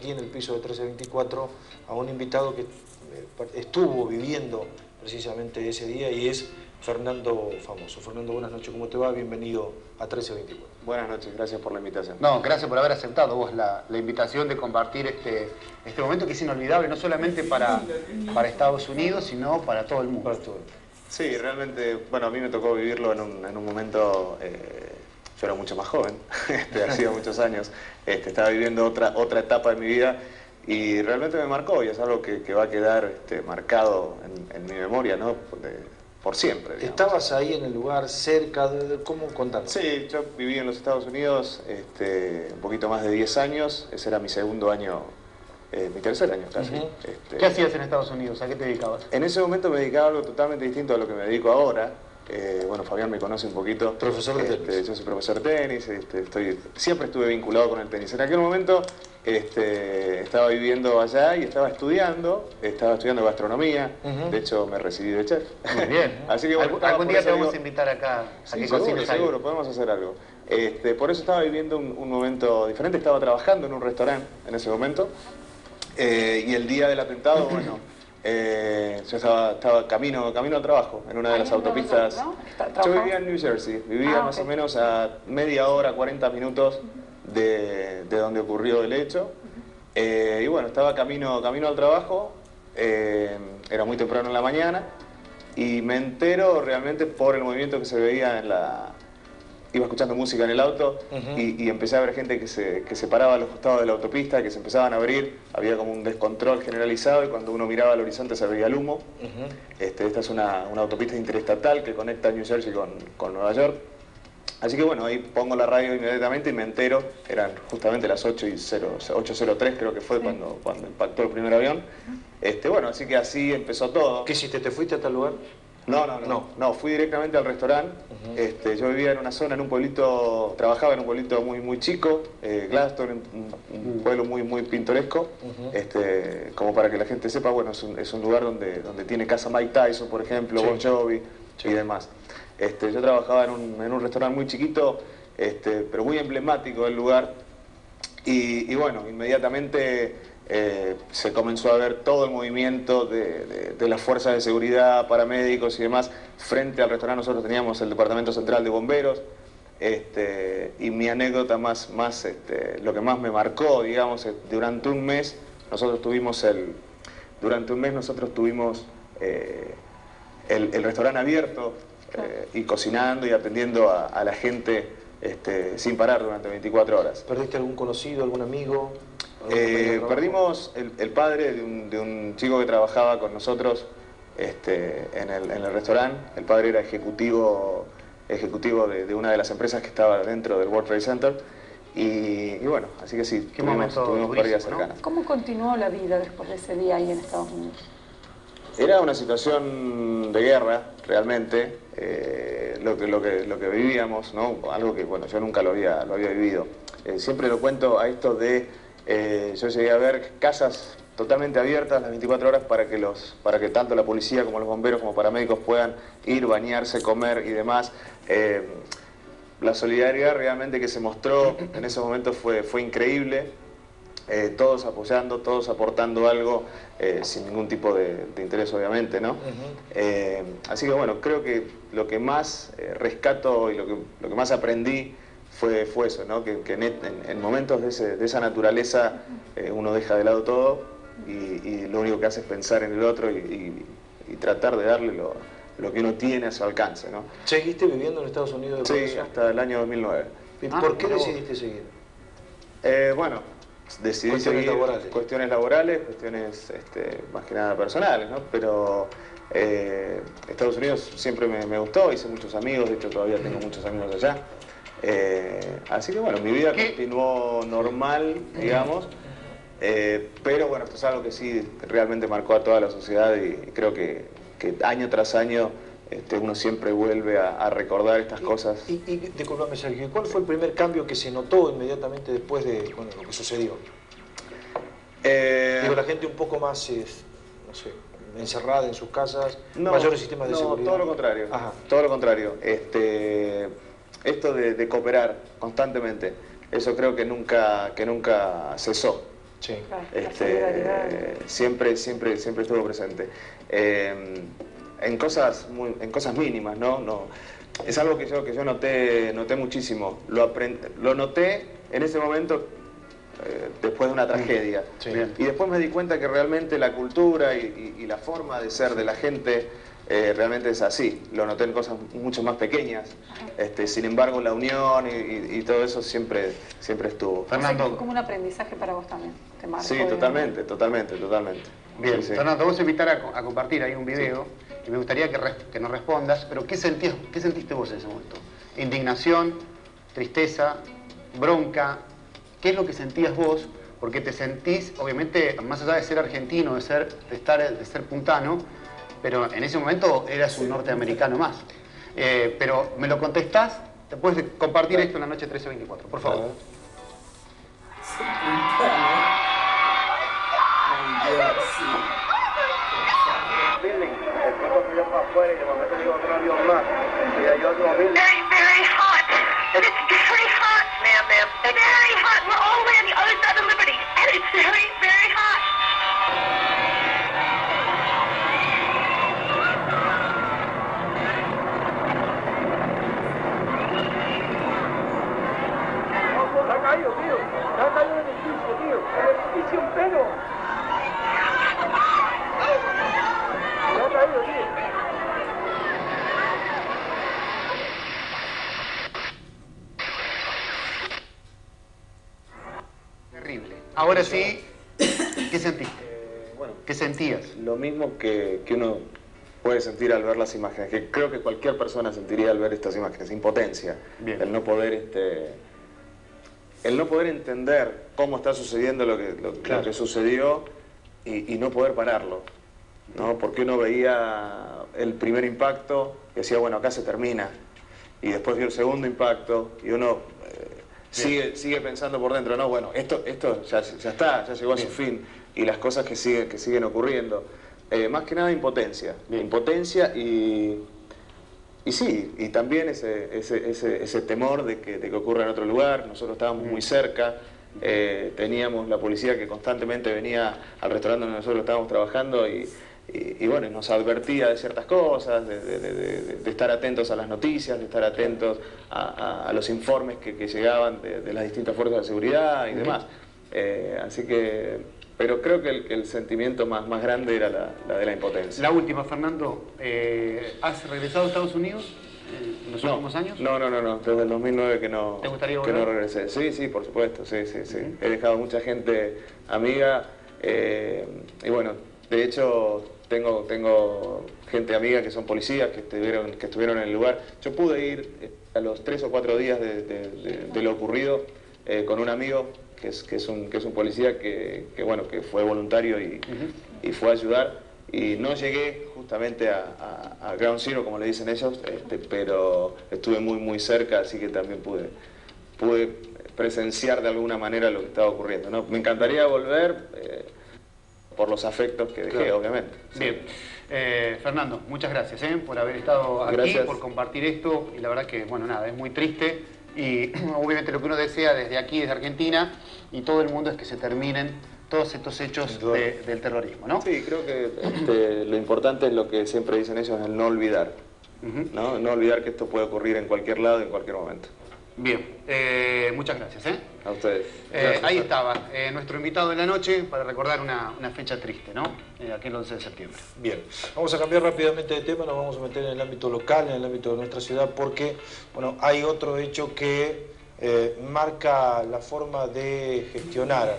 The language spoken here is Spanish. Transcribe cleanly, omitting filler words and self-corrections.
aquí en el piso de 1324 a un invitado que estuvo viviendo precisamente ese día y es Fernando Famoso. Fernando, buenas noches, ¿cómo te va? Bienvenido a 1324. Buenas noches, gracias por la invitación. No, gracias por haber aceptado vos la invitación de compartir este momento que es inolvidable, no solamente para Estados Unidos, sino para todo el mundo. Para todo. Sí, realmente, bueno, a mí me tocó vivirlo en un momento, yo era mucho más joven, hacía muchos años, estaba viviendo otra etapa de mi vida y realmente me marcó y es algo que va a quedar marcado en mi memoria, ¿no? Por siempre, digamos. ¿Estabas ahí en el lugar, cerca de cómo contanos? Sí, yo viví en los Estados Unidos un poquito más de 10 años, ese era mi segundo año, mi tercer año casi. ¿Qué hacías en Estados Unidos? ¿A qué te dedicabas? En ese momento me dedicaba a algo totalmente distinto a lo que me dedico ahora. Bueno, Fabián me conoce un poquito. Profesor de tenis. Yo soy profesor de tenis, siempre estuve vinculado con el tenis. En aquel momento estaba viviendo allá y estaba estudiando gastronomía. De hecho, me recibí de chef. Muy bien. Así que, bueno, algún día te vamos a invitar acá a que cocines algo. Seguro, podemos hacer algo. Por eso estaba viviendo un momento diferente. Estaba trabajando en un restaurante en ese momento. Y el día del atentado, bueno, yo estaba camino al trabajo, en una de las autopistas. ¿No? Yo vivía en New Jersey, vivía más o menos a media hora, 40 minutos de donde ocurrió el hecho. Y bueno, estaba camino al trabajo, era muy temprano en la mañana, y me entero realmente por el movimiento que se veía en la... Iba escuchando música en el auto y empecé a ver gente que se paraba a los costados de la autopista, que se empezaban a abrir, había como un descontrol generalizado y cuando uno miraba al horizonte se veía el humo. Esta es una autopista interestatal que conecta New Jersey con Nueva York. Así que bueno, ahí pongo la radio inmediatamente y me entero, eran justamente las 8:03 creo que fue cuando impactó el primer avión. Bueno, así que así empezó todo. ¿Qué hiciste? ¿Te fuiste a tal lugar? No, fui directamente al restaurante. Yo vivía en una zona, en un pueblito, trabajaba en un pueblito muy chico, Gladstone, un pueblo muy pintoresco. Como para que la gente sepa, bueno, es un lugar donde tiene casa Mike Tyson, por ejemplo, Sí. Bon Jovi y demás. Yo trabajaba en un restaurante muy chiquito, pero muy emblemático del lugar. Y bueno, inmediatamente se comenzó a ver todo el movimiento de las fuerzas de seguridad, paramédicos y demás. Frente al restaurante nosotros teníamos el Departamento Central de Bomberos. Y mi anécdota lo que más me marcó, digamos, durante un mes nosotros tuvimos el restaurante abierto y cocinando y atendiendo a la gente sin parar durante 24 horas. ¿Perdiste algún conocido, algún amigo? Perdimos el padre de un chico que trabajaba con nosotros en el restaurante. El padre era ejecutivo de una de las empresas que estaba dentro del World Trade Center. Y bueno, así que sí, tuvimos pérdidas cercanas. ¿Cómo continuó la vida después de ese día ahí en Estados Unidos? Era una situación de guerra, realmente, lo que vivíamos, ¿no? Algo que, bueno, yo nunca lo había vivido. Siempre lo cuento a esto yo llegué a ver casas totalmente abiertas las 24 horas para que tanto la policía como los bomberos como paramédicos puedan ir, bañarse, comer y demás. La solidaridad realmente que se mostró en ese momento fue increíble. Todos apoyando, todos aportando algo, sin ningún tipo de interés obviamente, ¿no? Así que bueno, creo que lo que más rescato y lo que más aprendí fue eso, ¿no? Que en momentos de esa naturaleza uno deja de lado todo y lo único que hace es pensar en el otro y tratar de darle lo que uno tiene a su alcance, ¿no? ¿Seguiste viviendo en Estados Unidos? Sí, hasta el año 2009. ¿Y por qué decidiste seguir? Bueno, decidí Cuestiones seguir laborales. Cuestiones laborales, cuestiones más que nada personales, ¿no? Pero Estados Unidos siempre me gustó, hice muchos amigos, de hecho todavía tengo muchos amigos allá. Así que bueno, mi vida continuó normal, digamos, pero bueno, esto es algo que sí realmente marcó a toda la sociedad y creo que año tras año uno siempre vuelve a recordar estas cosas. Disculpame, Sergio, ¿cuál fue el primer cambio que se notó inmediatamente después de lo que sucedió? Digo, la gente un poco más, no sé, encerrada en sus casas, mayores sistemas de seguridad. No, todo lo contrario. Ajá. Todo lo contrario. Esto de cooperar constantemente, eso creo que nunca cesó. Sí. Claro, la solidaridad. Siempre estuvo presente. En cosas mínimas, ¿no? Es algo que yo noté muchísimo. Lo noté en ese momento después de una tragedia. Sí. Y después me di cuenta que realmente la cultura y la forma de ser de la gente realmente es así. Lo noté en cosas mucho más pequeñas. Sin embargo, la unión y todo eso siempre estuvo. Fernando. Fue como un aprendizaje para vos también. Te marcó, Sí, totalmente. Bien, Sí. Fernando, vos invitar a compartir ahí un video y me gustaría que nos respondas, pero ¿qué sentiste vos en ese momento? ¿Indignación, tristeza, bronca? ¿Qué es lo que sentías vos? Porque te sentís, obviamente, más allá de ser argentino, de ser puntano, pero en ese momento eras un norteamericano más. Pero me lo contestás, te puedes compartir esto en la noche 1324, por favor. Very hot. It's very hot, ma'am. Very hot. We're all the way on the other side of Liberty, and it's very, very hot. Está caído, tío. Está caído en el piso, tío. En el piso un pelo. Está caído, tío. Terrible. Ahora sí, ¿qué sentiste? Bueno, ¿Qué sentías? lo mismo que uno puede sentir al ver las imágenes, que creo que cualquier persona sentiría al ver estas imágenes, impotencia. Bien. El no poder entender cómo está sucediendo lo que sucedió y no poder pararlo, ¿no? Porque uno veía el primer impacto y decía, bueno, acá se termina, y después vio el segundo impacto y uno sigue pensando por dentro, no, bueno, esto ya está, ya llegó a su fin, y las cosas que siguen ocurriendo. Más que nada impotencia. Impotencia y sí, y también ese temor de que ocurra en otro lugar. Nosotros estábamos muy cerca, teníamos la policía que constantemente venía al restaurante donde nosotros estábamos trabajando y bueno, nos advertía de ciertas cosas, de estar atentos a las noticias, de estar atentos a los informes que llegaban de las distintas fuerzas de seguridad y demás. Así que... Pero creo que el sentimiento más grande era la de la impotencia. La última, Fernando, ¿has regresado a Estados Unidos en los últimos años? No, desde el 2009 que no, ¿Te gustaría que no volver? regresé. Sí, por supuesto, sí. He dejado mucha gente amiga y bueno, de hecho tengo gente amiga que son policías, que estuvieron en el lugar. Yo pude ir a los 3 o 4 días de lo ocurrido con un amigo que es un policía que fue voluntario y fue a ayudar, y no llegué justamente a Ground Zero, como le dicen ellos, pero estuve muy cerca, así que también pude presenciar de alguna manera lo que estaba ocurriendo, ¿no? Me encantaría volver por los afectos que dejé, Claro. obviamente. Bien. Fernando, muchas gracias por haber estado aquí, Gracias. por compartir esto, y la verdad que, bueno, nada, es muy triste, y obviamente lo que uno desea desde aquí, desde Argentina, y todo el mundo, es que se terminen todos estos hechos del terrorismo, ¿no? Sí, creo que lo importante es lo que siempre dicen ellos, el no olvidar, ¿no? No olvidar que esto puede ocurrir en cualquier lado, en cualquier momento. Bien, muchas gracias. A ustedes. Ahí estaba, nuestro invitado de la noche para recordar una fecha triste, ¿no? Aquel 11 de septiembre. Bien, vamos a cambiar rápidamente de tema, nos vamos a meter en el ámbito local, en el ámbito de nuestra ciudad, porque bueno, hay otro hecho que marca la forma de gestionar